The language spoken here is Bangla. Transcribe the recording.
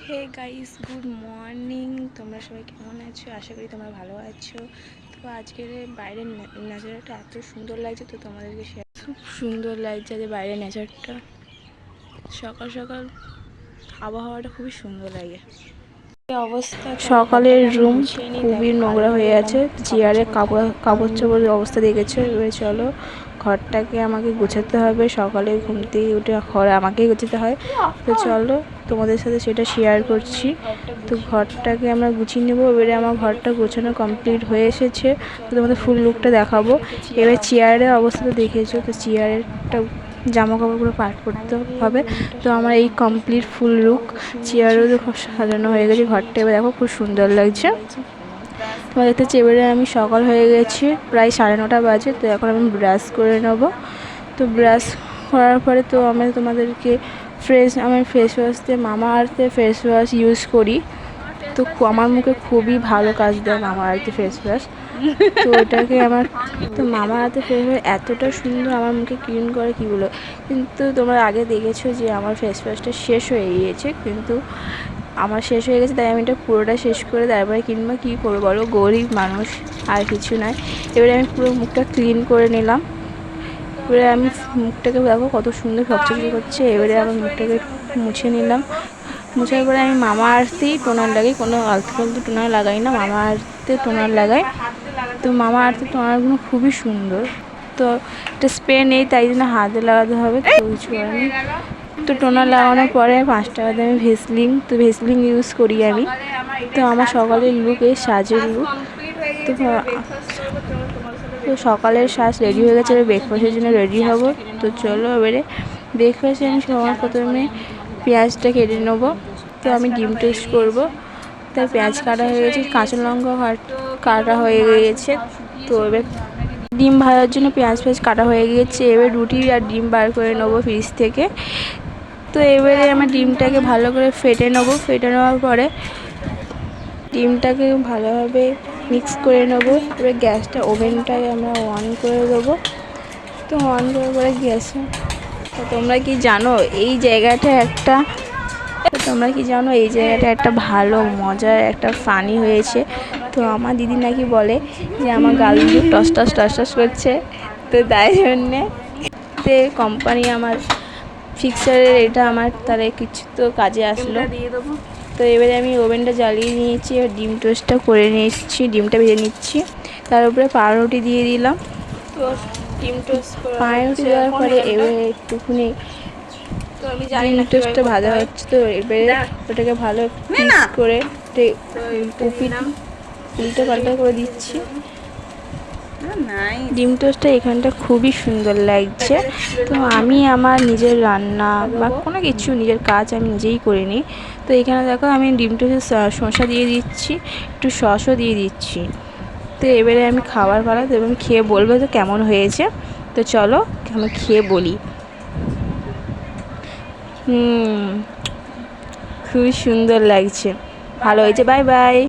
Hey guys, good morning. তোমরা সবাই কেমন আছো? আশা করি তোমরা ভালো আছো। তো আজকের বাইরের নেচারটা এত সুন্দর লাগছে, তো তোমাদেরকে শেয়ার। খুব সুন্দর লাগছে যে বাইরের নেচারটা, সকাল সকাল আবহাওয়াটা খুবই সুন্দর লাগে। অবস্থা সকালের রুম খুবই নোংরা হয়ে আছে, চেয়ারে কাপড় চোপড়ের অবস্থা দেখেছো। এবারে চলো ঘরটাকে আমাকে গোছাতে হবে। সকালে ঘুম থেকে উঠে ঘর আমাকেই গোছাতে হয়, তো চলো তোমাদের সাথে সেটা শেয়ার করছি। তো ঘরটাকে আমরা গুছিয়ে নেবো। এবারে আমার ঘরটা গোছানো কমপ্লিট হয়ে এসেছে, তো তোমাদের ফুল লুকটা দেখাবো। এবার চেয়ারের অবস্থাটা দেখেছো, তো চেয়ারেরটা জামা কাপড়গুলো পাট করতে হবে। তো আমার এই কমপ্লিট ফুল লুক, চেয়ারও সাজানো হয়ে গেছে ঘরটা। এবার দেখো খুব সুন্দর লাগছে। তোমার দেখতে হচ্ছে এবারে আমি সকাল হয়ে গেছি, প্রায় 9:30 বাজে। তো এখন আমি ব্রাশ করে নেব। তো ব্রাশ করার পরে তো আমি তোমাদেরকে আমি ফেস ওয়াশ দিয়ে মামা আর্থের ফেস ওয়াশ ইউজ করি। তো আমার মুখে খুবই ভালো কাজ দেয় মামা আর্থের ফেস ওয়াশ। তো এটাকে মামা আর্থের ফেস ওয়াশ এতটা সুন্দর আমার মুখে ক্লিন করে কী বলো। কিন্তু তোমরা আগে দেখেছো যে আমার ফেস ওয়াশটা শেষ হয়ে গিয়েছে, কিন্তু আমার শেষ হয়ে গেছে, তাই আমি এটা পুরোটা শেষ করে তারপরে কিনবো। কী করবো বলো, গরিব মানুষ, আর কিছু নয়। এবারে আমি পুরো মুখটা ক্লিন করে নিলাম। এবারে আমি মুখটাকে দেখো কত সুন্দর চকচকে করছে। এবারে আমার মুখটাকে মুছে নিলাম। মুছার পরে আমি মামা আর্থেই টোনার লাগাই, কোনো আলতু ফালতু টোনার লাগাই না, মামা আর্থে টোনার লাগাই। তো মামা আর্থের টোনারগুলো খুবই সুন্দর। তো একটা স্প্রে নেই, তাই জন্য হাতে লাগাতে হবে, তো কিছু করেনি। তো টোনার লাগানোর পরে 5 টাকা দিয়ে আমি ভেসলিন ইউজ করি আমি। তো আমার সকালের লুক এই সাজের লুক। তো সকালের সাজ রেডি হয়ে গেছে, ব্রেকফাস্টের জন্য রেডি হব। তো চলো এবারে ব্রেকফাস্টে আমি সবার প্রথমে পেঁয়াজটা কেটে নেবো। তো আমি ডিম টোস্ট করবো, তাই পেঁয়াজ কাটা হয়ে গেছে, কাঁচা লঙ্কা কাটা হয়ে গিয়েছে। তো এবার ডিম ভাজার জন্য পেঁয়াজ কাটা হয়ে গিয়েছে। এবার রুটি আর ডিম বার করে নেবো ফ্রিজ থেকে। তো এবারে আমার ডিমটাকে ভালো করে ফেটে নেবো। ফেটে নেওয়ার পরে ডিমটাকে ভালোভাবে মিক্স করে নেবো। এবার গ্যাসটা ওভেনটাকে আমরা অন করে দেবো। তো অন করার পরে গ্যাসে তোমরা কি জানো এই জায়গাটা একটা ভালো মজার একটা ফানি হয়েছে। তো আমার দিদি নাকি বলে যে আমার গালগুলো টস টস করছে, তো তাই জন্যে কোম্পানি আমার ফিক্সারের এটা আমার তারা কিছু তো কাজে আসলো। তো এবারে আমি ওভেনটা জ্বালিয়ে নিয়েছি, এবার ডিম টোস্টটা করে নিচ্ছি, ডিমটা ভেজে নিচ্ছি। তার উপরে পাউরুটি দিয়ে দিলাম। পাউরুটি দেওয়ার পরে এবারে একটুখানি ডিম টোস্টটা ভাজা হচ্ছে। তো এবারে ওটাকে ভালো পিস করে উল্টে পাল্টা করে দিচ্ছি। ডিম টোস্টটা এখানটা খুবই সুন্দর লাগছে। তো আমি আমার নিজের রান্না বা কোনো কিছু নিজের কাজ আমি নিজেই করে নিই। তো এখানে দেখো আমি ডিম টোস্টে শসা দিয়ে দিচ্ছি, একটু সসও দিয়ে দিচ্ছি। তো এবারে আমি খাবার পালা, তো আমি খেয়ে বলবো তো কেমন হয়েছে। তো চলো আমি খেয়ে বলি। খুবই সুন্দর লাগছে, ভালো হয়েছে। Bye bye.